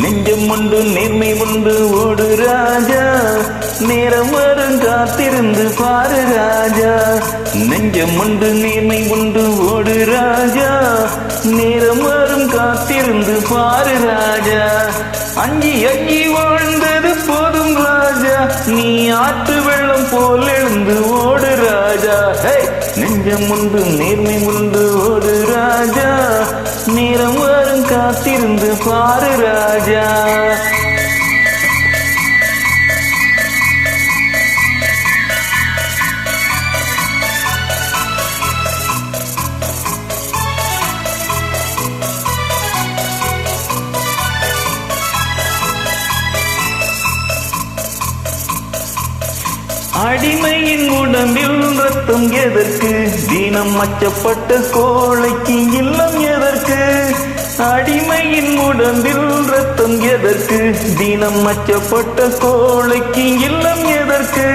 நெஞ்சம் உண்டு நேர்மை உண்டு ஓடு ராஜா, நேரம் வரும் காத்திருந்து பாரு ராஜா. நெஞ்சம் உண்டு நேர்மை உண்டு ஓடு ராஜா, நேரம் வரும் காத்திருந்து பாரு ராஜா. அஞ்சி அஞ்சி வாழ்ந்தது போதும் ராஜா, நீ ஆற்று வெள்ளம் போல் எழுந்து ஓடு ராஜா. நெஞ்சம் உண்டு நேர்மை உண்டு ஓடு ராஜா, நேரம் வரும் காத்திருந்து பாரு ராஜா. அடிமையின் உடம்பில் ரத்தம் எதற்கு, தினம் அச்சப்பட்ட கோழைக்கு இல்லம் எதற்கு. அடிமையின் உடம்பில் ரத்தம் எதற்கு, தினம் அச்சப்பட்ட கோழைக்கு இல்லம் எதற்கு.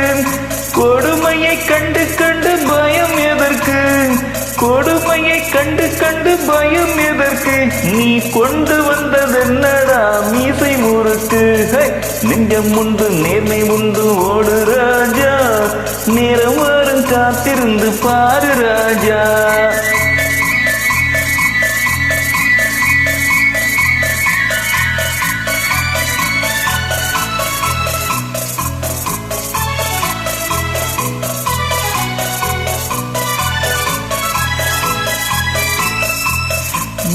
கொடுமையை கண்டு கண்டு பயம் எதற்கு, கொடுமையை கண்டு கண்டு பயம் எதற்கு. நீ கொண்டு வந்ததென்னடா மீசை முறுக்கு. நெஞ்சம் உண்டு நேர்மை உண்டு ஓடு ராஜா, நேரம் வரும் காத்திருந்து பாரு ராஜா.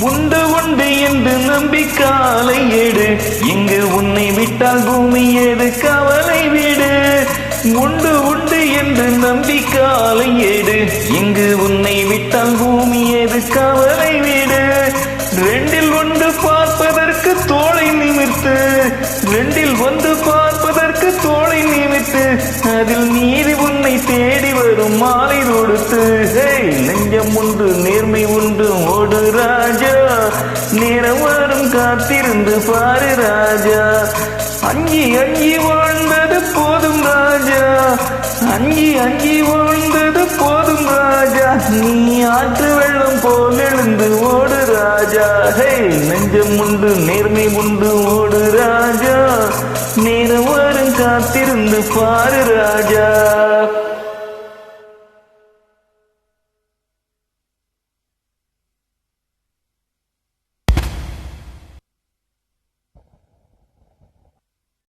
உண்டு உண்டு என்று நம்பிக்காலை ஏடு, இங்கு உன்னை விட்டால் பூமி ஏது கவலை வீடு. உண்டு உண்டு என்று நம்பிக்காலை ஏடு, இங்கு உன்னை விட்டால் பூமி ஏது கவலை வீடு. ரெண்டில் ஒன்று பார்ப்பதற்கு தோளை நிமிர்த்து, ரெண்டில் ஒன்று பார்ப்பதற்கு தோளை நிமிர்த்து, அதில் நீதி உன்னை தேடி வரும் மாலை தொடுத்து. நெஞ்சம் உண்டு நேர்மை உண்டு ஓடு ராஜா, நேரம் வரும் காத்திருந்து பாரு ராஜா. அஞ்சி அஞ்சி வாழ்ந்தது போதும் ராஜா, அஞ்சி அஞ்சி வாழ்ந்தது போதும் ராஜா. நீ ஆற்று வெள்ளம் போல் எழுந்து ஓடு ராஜா. நெஞ்சம் உண்டு நேர்மை உண்டு ஓடு ராஜா, நேரம் வரும் காத்திருந்து பாரு ராஜா.